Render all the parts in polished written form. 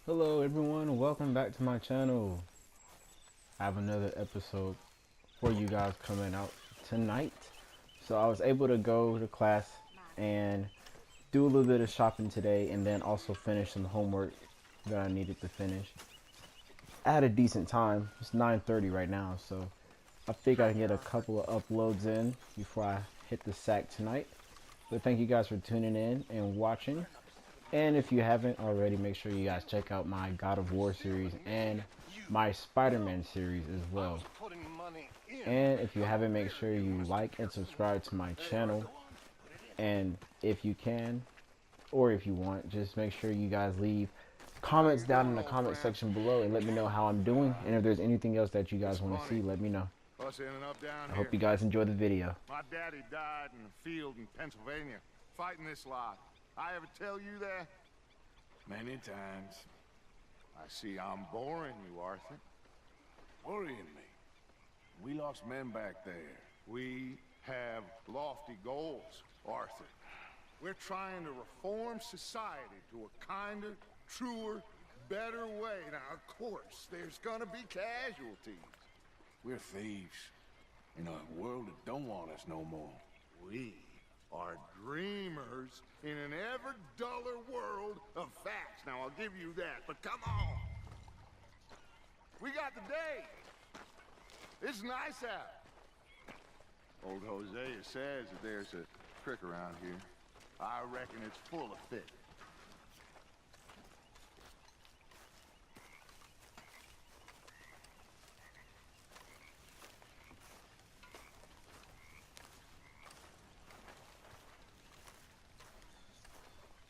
Hello everyone, welcome back to my channel. I have another episode for you guys coming out tonight. So I was able to go to class and do a little bit of shopping today and then also finish some homework that I needed to finish. I had a decent time. It's 9:30 right now, so I think I can get a couple of uploads in before I hit the sack tonight. But thank you guys for tuning in and watching. And if you haven't already, make sure you guys check out my God of War series and my Spider-Man series as well. And if you haven't, make sure you like and subscribe to my channel. And if you can, or if you want, just make sure you guys leave comments down in the comment section below and let me know how I'm doing. And if there's anything else that you guys want to see, let me know. I hope you guys enjoy the video. My daddy died in the field in Pennsylvania, fighting this lot. I ever tell you that? Many times. I see I'm boring you, Arthur. Worrying me. We lost men back there. We have lofty goals, Arthur. We're trying to reform society to a kinder, truer, better way. Now, of course, there's gonna be casualties. We're thieves. In a world that don't want us no more. We are dreamers in an ever duller world of facts. Now, I'll give you that, but come on. We got the day. It's nice out. Old Hosea says that there's a creek around here. I reckon it's full of fish.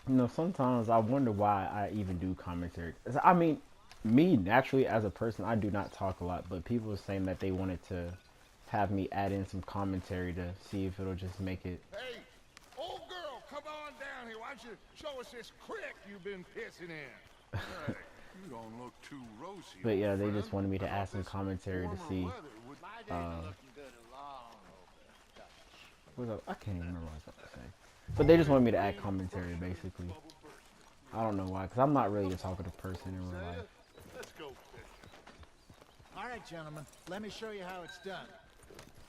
You know, sometimes I wonder why I even do commentary. I mean, me naturally as a person, I do not talk a lot, but people are saying that they wanted to have me add in some commentary to see if it'll just make it. Hey, old girl, come on down here. Why don't you show us this creek you've been pissing in? Hey, you don't look too rosy. But yeah, they friend. just wanted me to add some commentary to see. What's up? I can't even remember what I was about to say. But they just wanted me to add commentary, basically. I don't know why, because I'm not really a talkative person in real life. Let's go. All right, gentlemen, let me show you how it's done.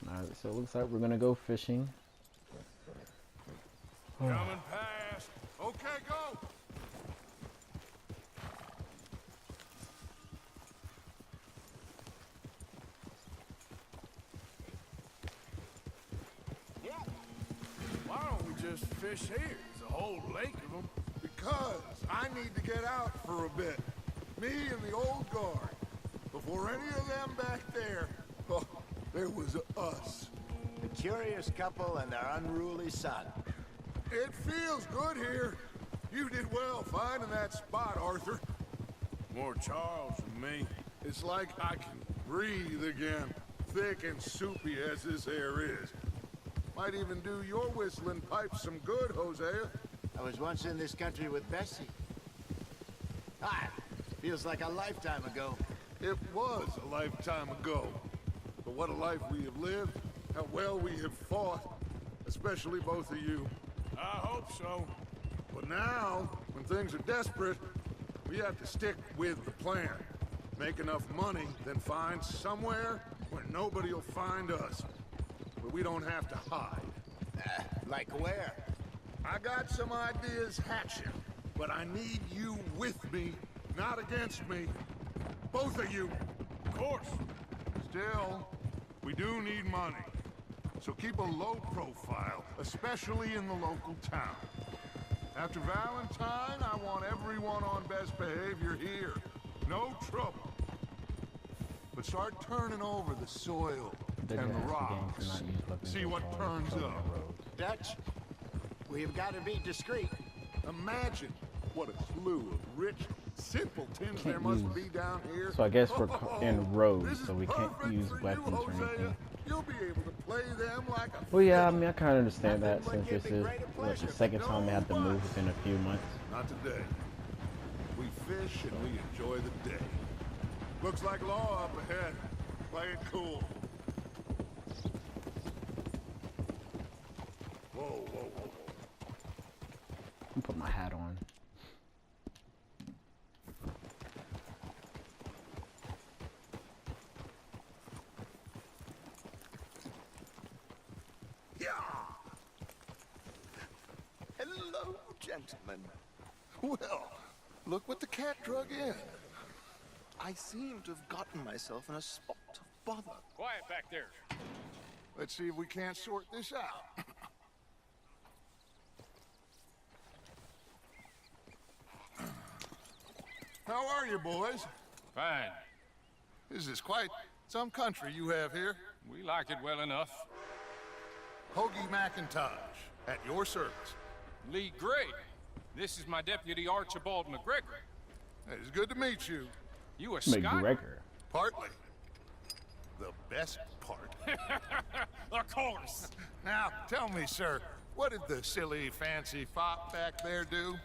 Alright, so it looks like we're gonna go fishing. Coming past. Okay, go. Why don't we just fish here? There's a whole lake of them. Because I need to get out for a bit. Me and the old guard. Before any of them back there, oh, there was us. The curious couple and their unruly son. It feels good here. You did well finding that spot, Arthur. More Charles than me. It's like I can breathe again, thick and soupy as this air is. Might even do your whistling pipes some good, Hosea. I was once in this country with Bessie. Ah, feels like a lifetime ago. It was a lifetime ago. But what a life we have lived, how well we have fought, especially both of you. I hope so. But now, when things are desperate, we have to stick with the plan. Make enough money, then find somewhere where nobody will find us. Where we don't have to hide. Like where? I got some ideas hatching, but I need you with me, not against me. Both of you. Of course. Still, we do need money. So keep a low profile, especially in the local town. After Valentine, I want everyone on best behavior here. No trouble. But start turning over the soil They're and gonna the ask the gang to rocks. not use weapons See or what cars turns covering up. the road. Dutch, we've got to be discreet. Imagine what a slew of rich simpletons there Can't must use- be down here. So I guess we're in This roads, is so we can't perfect use for you, weapons or Hosea. anything. You'll be able to play them like a Well, yeah, I fiddle. mean, I kind of understand that Nothing would since give this me is greater what, the pleasure. second time they had to move within a few months. Not today. We fish and we enjoy the day. Looks like law up ahead. Play it cool. Whoa, whoa, whoa, whoa. Let me put my hat on. Hello, gentlemen. Well, look what the cat drug in. I seem to have gotten myself in a spot of bother. Quiet back there. Let's see if we can't sort this out. How are you, boys? Fine. This is quite some country you have here. We like it well enough. Hoagie McIntosh, at your service. Lee Gray. This is my deputy Archibald McGregor. It's good to meet you. You a Scot? McGregor. Partly. The best part. Of course. Now, tell me, sir, what did the silly, fancy fop back there do?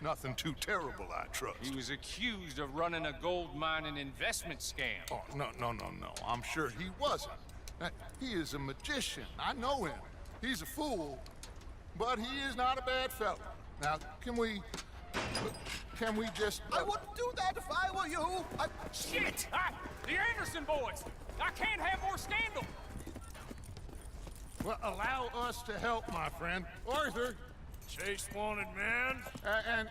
Nothing too terrible, I trust. He was accused of running a gold mining investment scam. Oh, no. I'm sure he wasn't. He is a magician. I know him. He's a fool, but he is not a bad fellow. Now, can we just... I wouldn't do that if I were you. Shit! The Anderson boys! I can't have more scandal! Well, allow us to help, my friend. Arthur, Chase wanted man.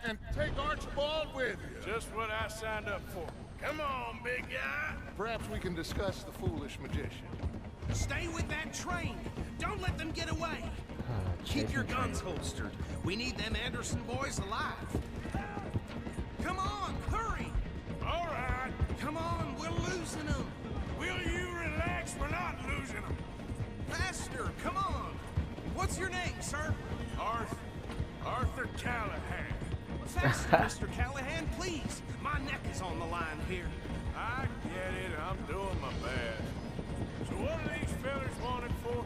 and take Archibald with you. Just what I signed up for. Come on, big guy. Perhaps we can discuss the foolish magician. Stay with that train. Don't let them get away. Keep your guns holstered. We need them Anderson boys alive. Come on, hurry. All right. Come on, we're losing them. Will you relax? We're not losing them. Faster, come on. What's your name, sir? Arthur Callahan. Faster, Mr. Callahan, please. My neck is on the line here. I get it. I'm doing my best. So what are these fellas wanted for?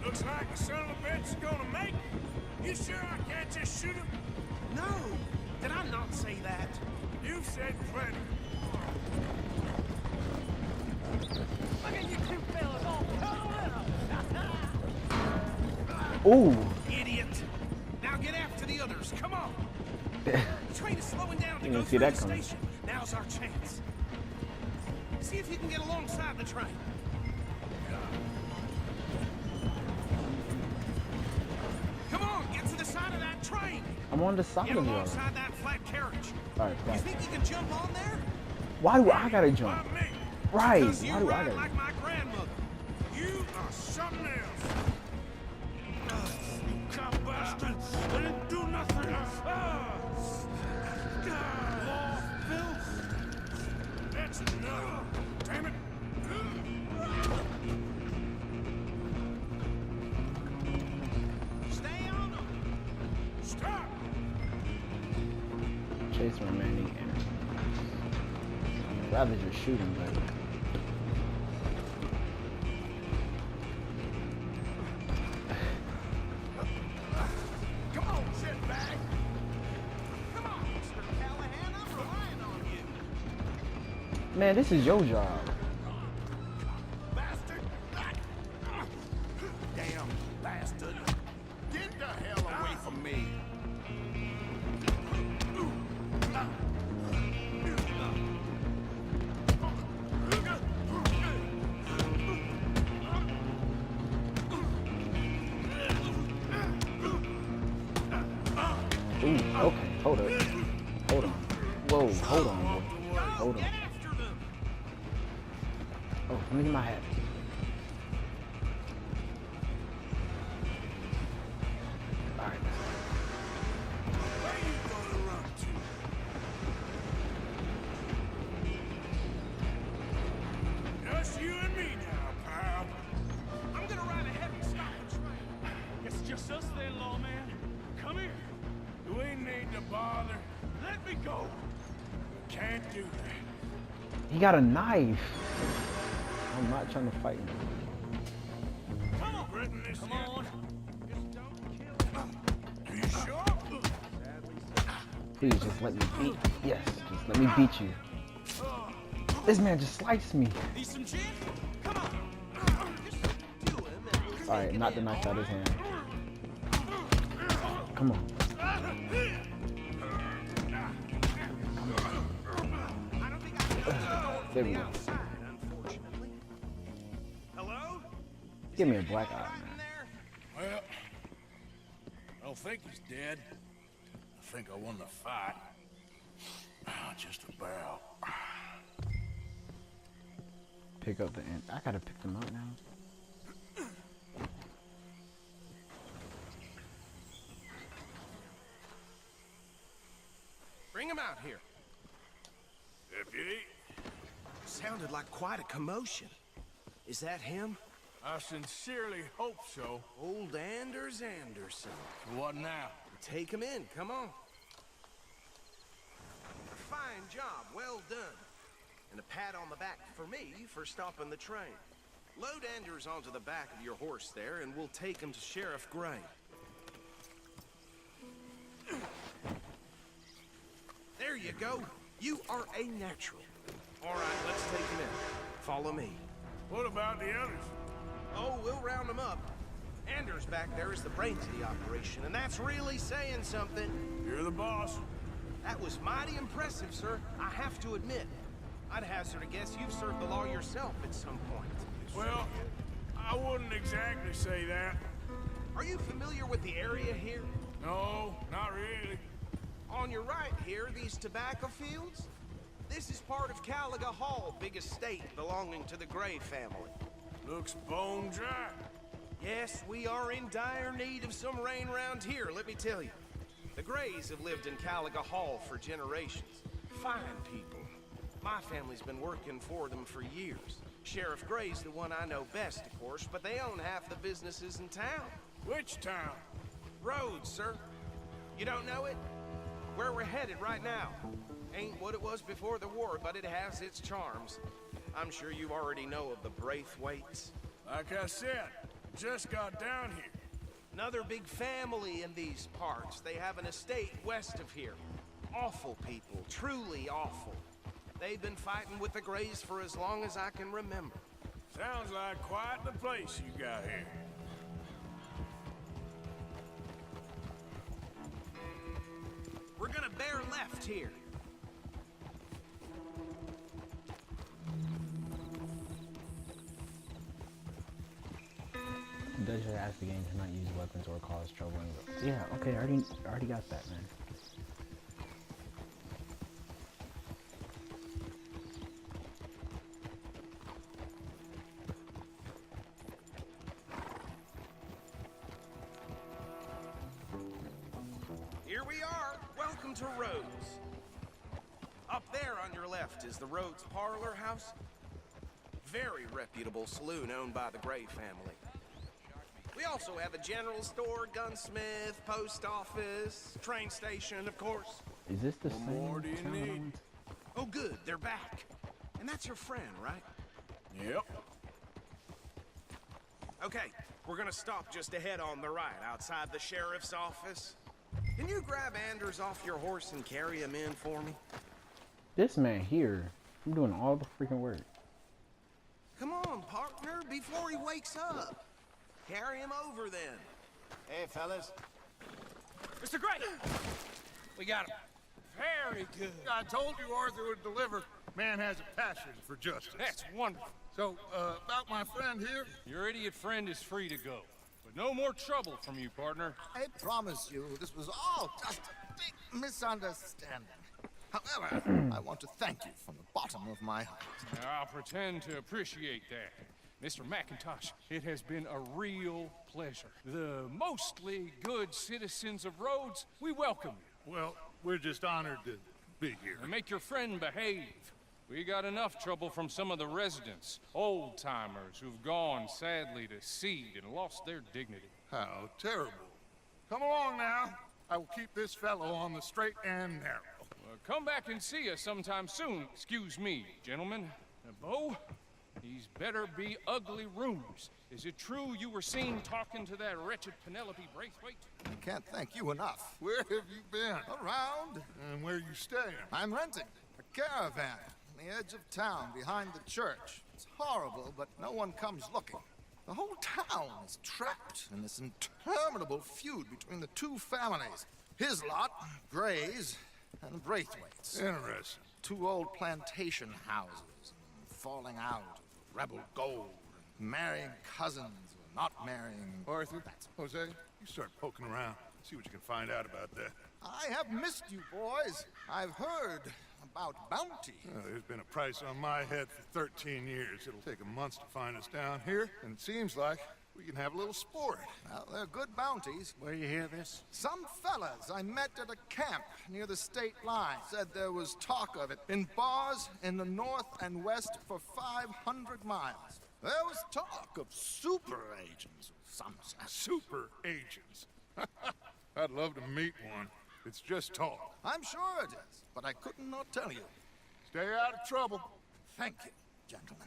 Looks like the son of a bitch is gonna make it. You sure I can't just shoot him? No, did I not say that? You've said plenty. Look at you two fellas all cuddling up. Ooh. Idiot. Now get after the others, come on. The train is slowing down to You go didn't see through that the coming. station. Now's our chance. See if you can get alongside the train. Come on, get to the side of that train. I'm on the side Get of you. alongside that flat carriage. Alright, You fine. think you can jump on there? Why do I gotta jump? Not me. Right. Because you Why do I ride gotta like my grandmother. You are something else. You cop bastards. I didn't do nothing. Law, Bill. That's enough. Damn it. Stay on them. Stop. Chase remaining enemies. I'd rather just shoot him, but Come on, shitbag. Come on, Mr. Callahan. I'm relying on you. man, this is your job. Bastard. Damn bastard. Get the hell away from me. Ooh, okay, hold up. Hold on. Whoa, hold on, boy. Hold on. Get after them. Oh, let me get my hat. Alright. Where you gonna run to? Just you and me now, pal. I'm gonna ride ahead and stop the train. It's just us then, lawman. Come here. We need to bother. Let me go. Can't do that. He got a knife. I'm not trying to fight him. Come on, Britain, this Come here. on. Just don't kill me. Are you sure? Please just let me beat. Yes, just let me beat you. This man just sliced me. Need some gin? Come on. Just do him and we'll Alright, knock the knife out of his hand. Come on. I don't think I can open the door There from we the go. outside, unfortunately. Hello? Give me a black eye, Right man. in there? Well, I don't think he's dead. I think I won the fight. Just about. Pick up the end. I gotta pick them up now. Bring him out here. Deputy, Sounded like quite a commotion. Is that him? I sincerely hope so. Old Anders Anderson. What now? Take him in, come on. Fine job, well done. And a pat on the back for me for stopping the train. Load Anders onto the back of your horse there, and we'll take him to Sheriff Gray. There you go. You are a natural. All right, let's take him in. Follow me. What about the others? Oh, we'll round them up. Anders back there is the brains of the operation, and that's really saying something. You're the boss. That was mighty impressive, sir. I have to admit. I'd hazard a guess you've served the law yourself at some point. Well, I wouldn't exactly say that. Are you familiar with the area here? No, not really. On your right here, these tobacco fields? This is part of Caliga Hall, big estate belonging to the Gray family. Looks bone dry. Yes, we are in dire need of some rain round here, let me tell you. The Grays have lived in Caliga Hall for generations. Fine people. My family's been working for them for years. Sheriff Gray's the one I know best, of course, but they own half the businesses in town. Which town? Rhodes, sir. You don't know it? Where we're headed right now. Ain't what it was before the war, but it has its charms. I'm sure you already know of the Braithwaites. Like I said, just got down here. Another big family in these parts. They have an estate west of here. Awful people, truly awful. They've been fighting with the Grays for as long as I can remember. Sounds like quite the place you got here. We're gonna bear left here. Does your ask the game cannot use weapons or cause trouble? Yeah, okay, I already got that, man. Here we are. Welcome to Rhodes. Up there on your left is the Rhodes Parlor House. Very reputable saloon owned by the Gray family. We also have a general store, gunsmith, post office, train station, of course. Is this the What same more do you town I need? went to? Oh, good, they're back. And that's your friend, right? Yep. Okay, we're gonna stop just ahead on the right, outside the sheriff's office. Can you grab Anders off your horse and carry him in for me? This man here, I'm doing all the freaking work. Come on, partner, before he wakes up. Carry him over then. Hey, fellas. Mr. Gray! We got him. Very good. I told you Arthur would deliver. Man has a passion for justice. That's wonderful. So, about my friend here, Your idiot friend is free to go. But no more trouble from you, partner. I promise you, this was all just a big misunderstanding. However, I want to thank you from the bottom of my heart. I'll pretend to appreciate that. Mr. McIntosh, it has been a real pleasure. The mostly good citizens of Rhodes, we welcome you. well, we're just honored to be here. And make your friend behave. We got enough trouble from some of the residents, old-timers who've gone, sadly, to seed and lost their dignity. How terrible. Come along now. I will keep this fellow on the straight and narrow. Come back and see us sometime soon. Excuse me, gentlemen. Bo, these better be ugly rumors. Is it true you were seen talking to that wretched Penelope Braithwaite? I can't thank you enough. Where have you been? Around, And where you staying? I'm renting a caravan on the edge of town behind the church. It's horrible, but no one comes looking. The whole town is trapped in this interminable feud between the two families. His lot, Gray's, and Braithwaite's. Interesting. Two old plantation houses, falling out of rebel gold, marrying cousins or not marrying. Arthur, Jose, you start poking around. See what you can find out about that. I have missed you, boys. I've heard about bounty. There's been a price on my head for 13 years. It'll take a month to find us down here, and it seems like we can have a little sport. Well, they're good bounties. Where you hear this? Some fellas I met at a camp near the state line said there was talk of it in bars in the north and west for 500 miles. There was talk of super agents of some sort. Super agents. I'd love to meet one. It's just talk. I'm sure it is, but I couldn't not tell you. Stay out of trouble. Thank you, gentlemen.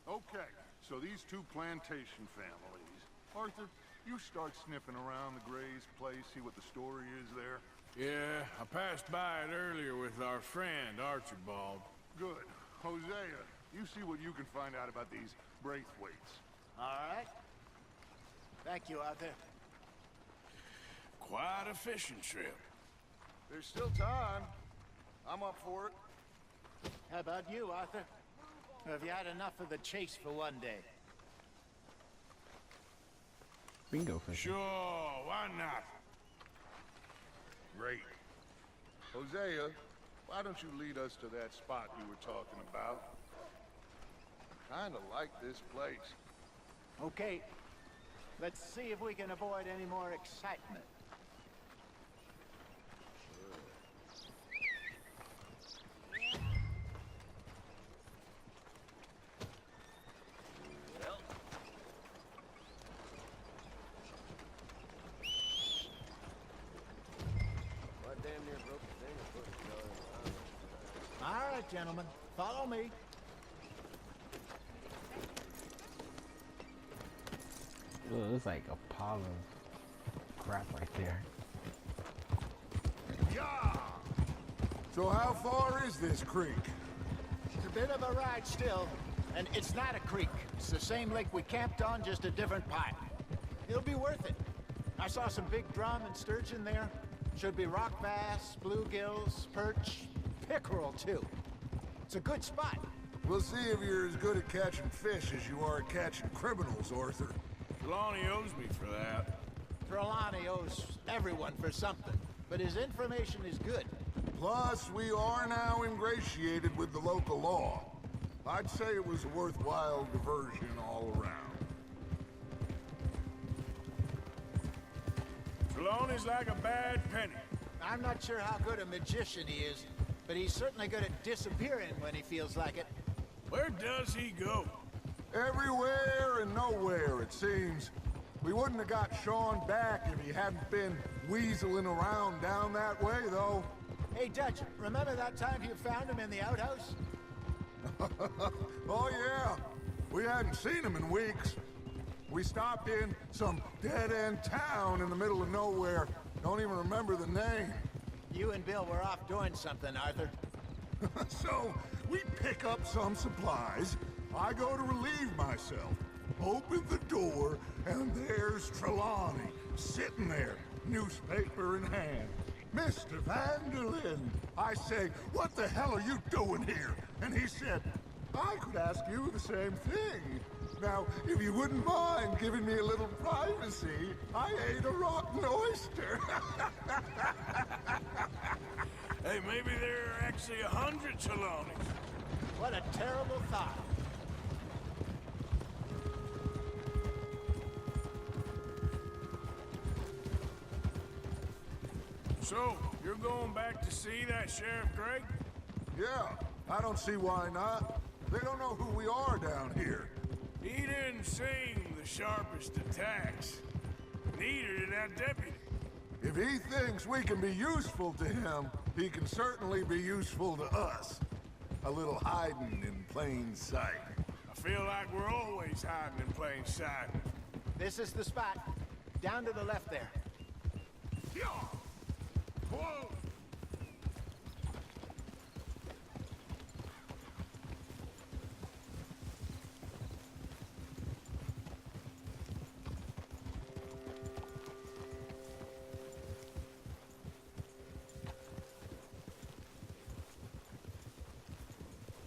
Okay, so these two plantation families. Arthur, you start sniffing around the Gray's place, see what the story is there. Yeah, I passed by it earlier with our friend, Archibald. Good. Hosea, you see what you can find out about these Braithwaites. All right. Thank you, Arthur. Quite a fishing trip. There's still time. I'm up for it. How about you, Arthur? Or have you had enough of the chase for one day? Bingo fishing. Sure, why not? Great. Hosea, why don't you lead us to that spot you were talking about? Kinda like this place. Okay. Let's see if we can avoid any more excitement. All right, gentlemen, follow me. Ugh, it's like a pile of crap right there. Yeah! So how far is this creek? It's a bit of a ride still, and it's not a creek. It's the same lake we camped on, just a different pipe. It'll be worth it. I saw some big drum and sturgeon there. Should be rock bass, bluegills, perch, pickerel too. It's a good spot. We'll see if you're as good at catching fish as you are at catching criminals, Arthur. Trelawney owes me for that. Trelawney owes everyone for something, but his information is good. Plus, we are now ingratiated with the local law. I'd say it was a worthwhile diversion all around. Trelawney's like a bad penny. I'm not sure how good a magician he is, but he's certainly good at disappearing when he feels like it. Where does he go? Everywhere and nowhere, it seems. We wouldn't have got Sean back if he hadn't been weaseling around down that way, though. Hey, Dutch, remember that time you found him in the outhouse? Oh, yeah. We hadn't seen him in weeks. We stopped in some dead-end town in the middle of nowhere. Don't even remember the name. You and Bill were off doing something, Arthur. So, we pick up some supplies. I go to relieve myself. Open the door, and there's Trelawney, sitting there, newspaper in hand. Mr. Vanderlyn. I say, what the hell are you doing here? And he said, I could ask you the same thing. Now, if you wouldn't mind giving me a little privacy, I ate a rotten oyster. Hey, maybe there are actually 100 Trelawneys. What a terrible thought. So, you're going back to see that Sheriff Gray? Yeah, I don't see why not. They don't know who we are down here. He didn't seem the sharpest attacks. Neither did that deputy. If he thinks we can be useful to him, he can certainly be useful to us. A little hiding in plain sight. I feel like we're always hiding in plain sight. This is the spot. Down to the left there. Yeah. Whoa!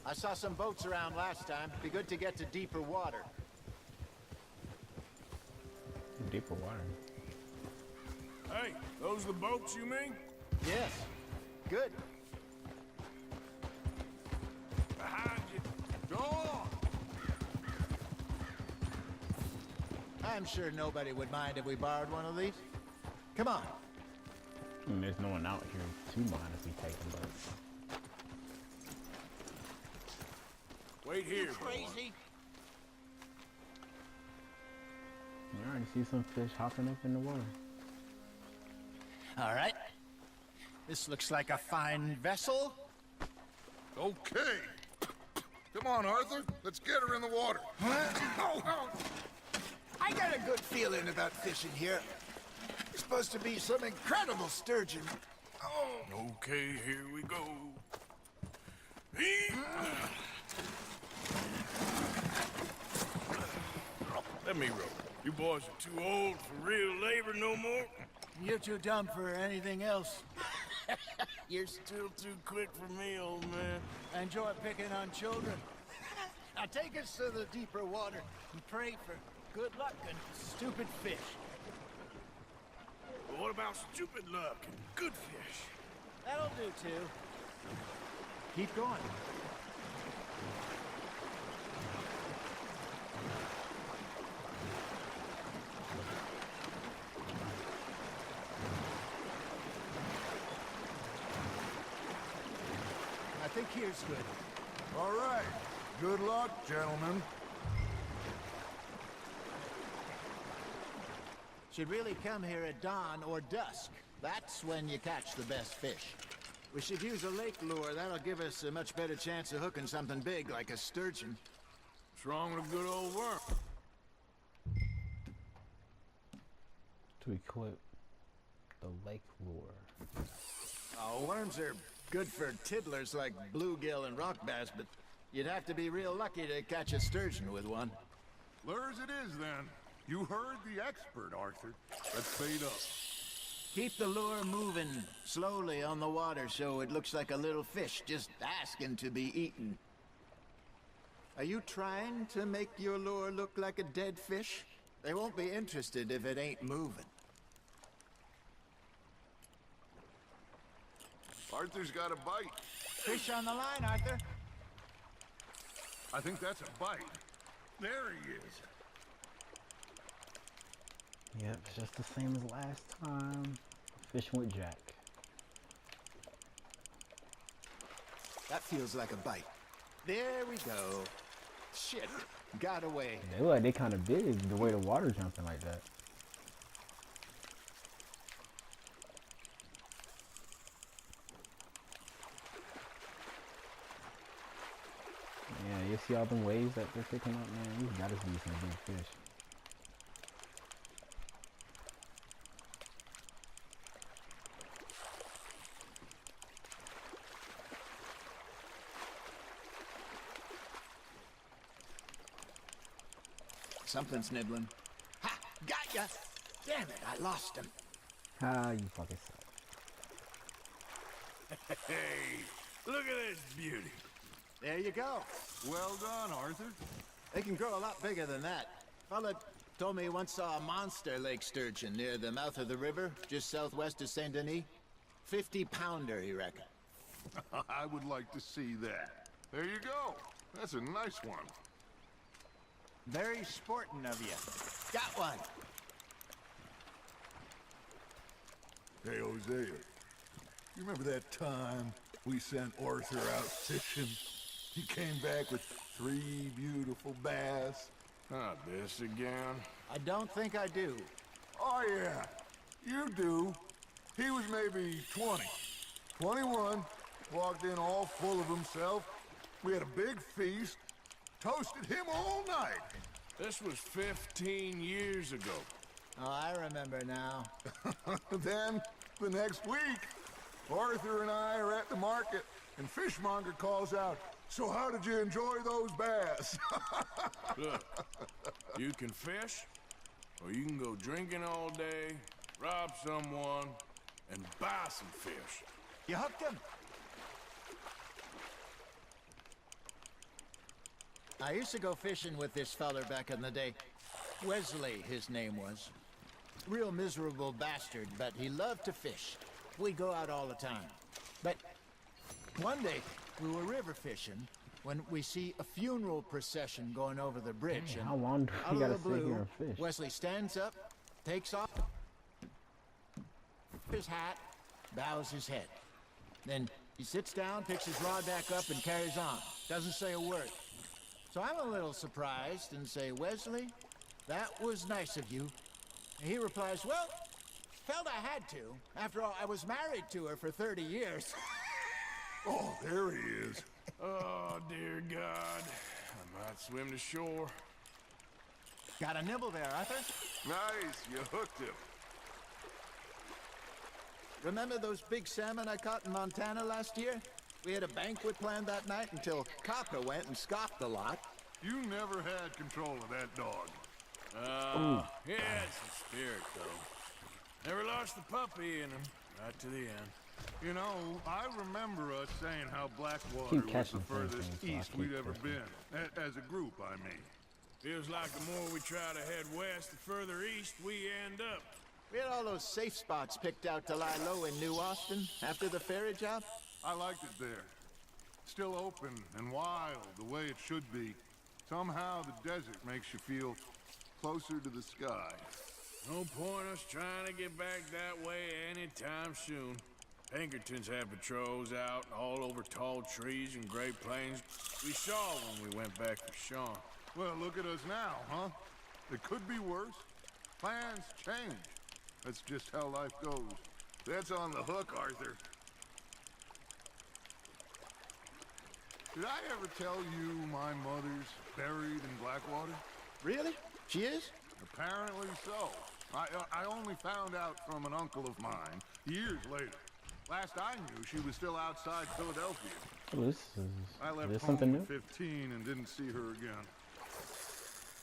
I saw some boats around last time. Be good to get to deeper water. Deeper water. Hey, those the boats you mean? Yes. Good. Behind you. Go on! I'm sure nobody would mind if we borrowed one of these. Come on. I mean, there's no one out here to mind if we take them, but Wait here, boy. Crazy. you already see some fish hopping up in the water. All right. This looks like a fine vessel. Okay. Come on, Arthur. Let's get her in the water. I got a good feeling about fishing here. It's supposed to be some incredible sturgeon. Okay, here we go. Let me row. You boys are too old for real labor no more. You're too dumb for anything else. You're still too quick for me, old man. Enjoy picking on children. Now take us to the deeper water and pray for good luck and stupid fish. But what about stupid luck and good fish? That'll do too. Keep going. I think here's good. All right. Good luck, gentlemen. Should really come here at dawn or dusk. That's when you catch the best fish. We should use a lake lure. That'll give us a much better chance of hooking something big like a sturgeon. What's wrong with a good old worm? To equip the lake lure. Oh, worms are good for tiddlers like bluegill and rock bass, but you'd have to be real lucky to catch a sturgeon with one. Lures it is, then. You heard the expert, Arthur. Let's bait up. Keep the lure moving slowly on the water so it looks like a little fish just asking to be eaten. Are you trying to make your lure look like a dead fish? They won't be interested if it ain't moving. Arthur's got a bite. Fish on the line, Arthur. I think that's a bite. There he is. Yep, just the same as last time. Fishing with Jack. That feels like a bite. There we go. Shit, got away. They look like they kind of big, the way the water jumping like that. Yeah, you see all them waves that they're picking up, man? These gotta be some big fish. Something's nibbling. Ha! Got ya! Damn it, I lost him. Ah, you fucking suck. Hey, look at this beauty. There you go. Well done, Arthur. They can grow a lot bigger than that. Fella told me he once saw a monster lake sturgeon near the mouth of the river, just southwest of Saint Denis. 50-pounder, he reckoned. I would like to see that. There you go. That's a nice one. Very sporting of you. Got one. Hey, Hosea. You remember that time we sent Arthur out fishing? He came back with 3 beautiful bass. Not this again. I don't think I do. Oh, yeah. You do. He was maybe 20. 21. Walked in all full of himself. We had a big feast. Toasted him all night. This was 15 years ago. Oh, I remember now. Then, the next week, Arthur and I are at the market, and Fishmonger calls out, "So how did you enjoy those bass?" Look, you can fish, or you can go drinking all day, rob someone, and buy some fish. You hooked him? I used to go fishing with this feller back in the day. Wesley, his name was. Real miserable bastard, but he loved to fish. We'd go out all the time. But one day, we were river fishing when we see a funeral procession going over the bridge. How long do out we of gotta the sit here blue, and fish? Wesley stands up, takes off his hat, bows his head. Then he sits down, picks his rod back up, and carries on. Doesn't say a word. So I'm a little surprised and say, Wesley, that was nice of you. And he replies, well, felt I had to. After all, I was married to her for 30 years. Oh, there he is. Oh, dear God. I might swim to shore. Got a nibble there, Arthur? Nice, you hooked him. Remember those big salmon I caught in Montana last year? We had a banquet planned that night until Kaka went and scoffed a lot. You never had control of that dog. He had some spirit, though. Never lost the puppy in him, right to the end. You know, I remember us saying how Blackwater Keep was catching the furthest things, so I east keep we'd ever fishing. been. As a group, I mean. Feels like the more we try to head west, the further east we end up. We had all those safe spots picked out to lie low in New Austin after the ferry job. I liked it there. Still open and wild, the way it should be. Somehow the desert makes you feel closer to the sky. No point us trying to get back that way anytime soon. Pinkertons had patrols out all over tall trees and Great Plains. We saw when we went back for Sean. Well, look at us now, huh? It could be worse. Plans change. That's just how life goes. That's on the hook, Arthur. Did I ever tell you my mother's buried in Blackwater? Really? She is? Apparently so. I only found out from an uncle of mine years later. Last I knew, she was still outside Philadelphia. Oh, this I left is this home something at new? 15 and didn't see her again.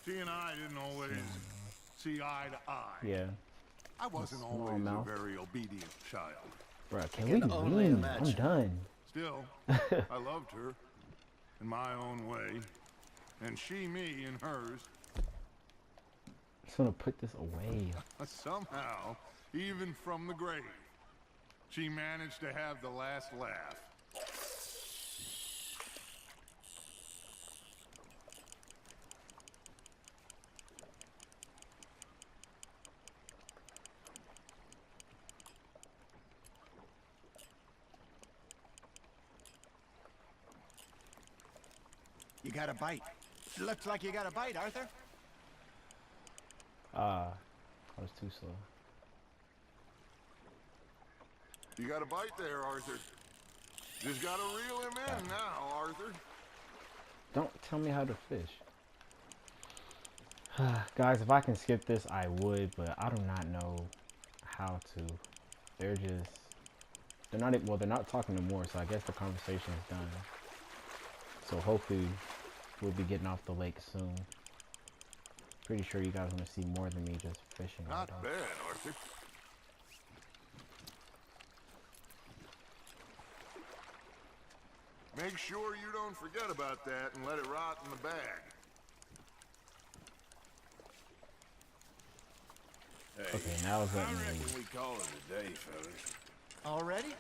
She and I didn't always see eye to eye. Yeah. I wasn't Small always mouth. a very obedient child. Bro, can can we only leave? I'm imagine. done. Still, I loved her in my own way, and she me in hers. Just gonna put this away. Somehow, even from the grave, she managed to have the last laugh. You got a bite. Looks like you got a bite, Arthur. I was too slow. You got a bite there, Arthur. Just gotta reel him in now, Arthur. Don't tell me how to fish. Guys, if I can skip this, I would, but I do not know how to. They're not, well, they're not talking no more, so I guess the conversation is done. So hopefully we'll be getting off the lake soon. Pretty sure you guys want to see more than me just fishing. Not bad, Arthur. Make sure you don't forget about that and let it rot in the bag. Hey, Okay, now it's I letting me reckon leave. we call it a day, fellas. Already?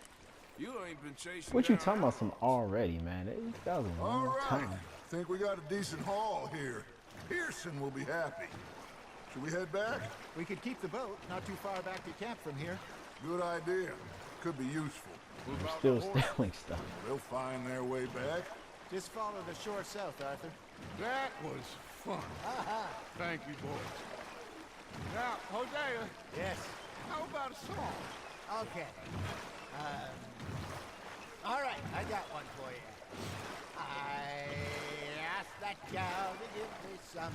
You ain't been chasing What you down talking about some already, man? That was a All long right. time. Think we got a decent haul here. Pearson will be happy. Should we head back? We could keep the boat not too far back to camp from here. Good idea. Could be useful. What about Still the horse? stealing stuff. They'll find their way back. Just follow the shore south, Arthur. That was fun. Thank you, boys. Now, Hosea, Yes. how about a song? Okay. All right, I got one for you. I asked that cow to give me some.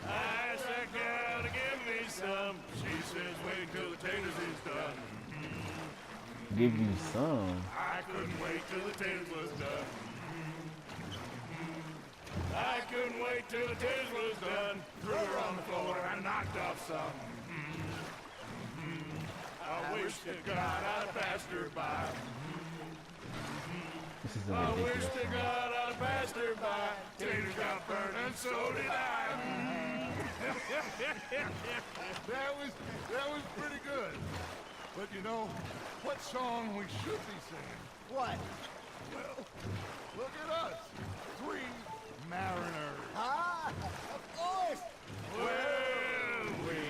I asked that gal to give me some. She says wait till the taters is done. Give you some. I couldn't wait till the taters was done. I couldn't wait till the taters was done. Threw her on the floor and knocked off some. I wish to God I'd passed her by. This is a I wish ridiculous to song. God I'd passed her by. Tater got burned and so did I. That was pretty good. But you know, what song we should be singing? What? Well, look at us. 3 mariners. Ah, of course. Well, we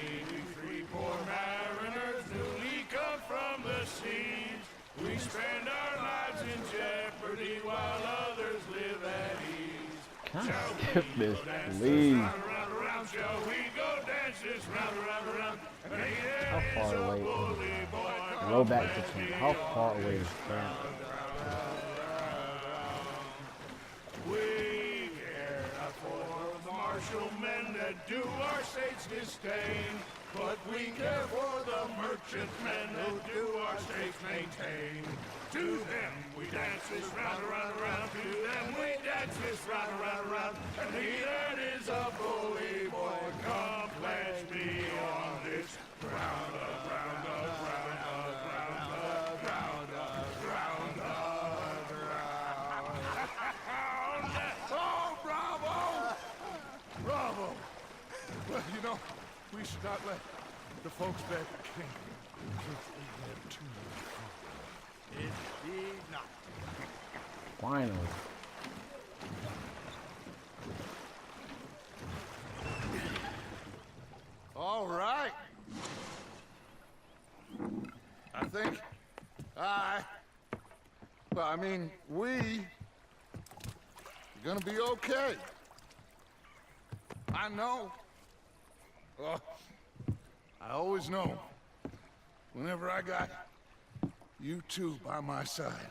3 poor mariners newly come from the seas. We spend our lives in jeopardy while others live at ease. Can I skip this, please? Round, shall we go dance this round? How far away is it? Roll back to 10. How far away is that? We care not for martial men that do our state's disdain, but we care for the merchant men who do our states maintain. To them we dance this round. To them we dance this round. And he that is a bully boy, come pledge me on this ground. Oh, bravo! Bravo! Well, you know, we should not let the folks back at King think we have too much fun. Indeed not. Finally. All right. I think we are gonna be okay. I know. Oh, I always know. Whenever I got you two by my side,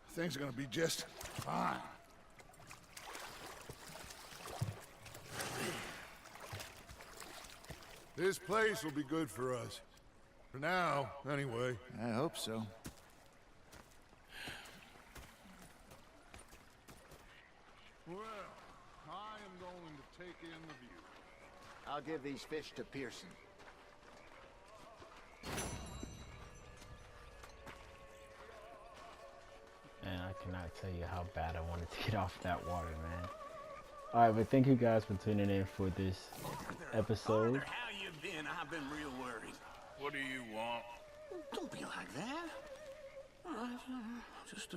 things are gonna be just fine. This place will be good for us. For now, anyway. I hope so. Well, I am going to take in the view. I'll give these fish to Pearson. And I cannot tell you how bad I wanted to get off that water, man. Alright, but thank you guys for tuning in for this episode. How you been? I've been real worried. What do you want? Don't be like that. Just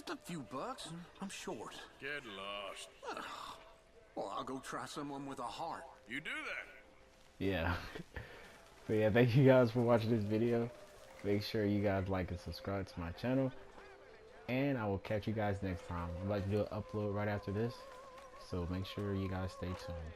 a few bucks. I'm short. Get lost. Well, I'll go try someone with a heart. You do that. Yeah. But yeah, thank you guys for watching this video. Make sure you guys like and subscribe to my channel. And I will catch you guys next time. I'm about to do an upload right after this. So make sure you guys stay tuned.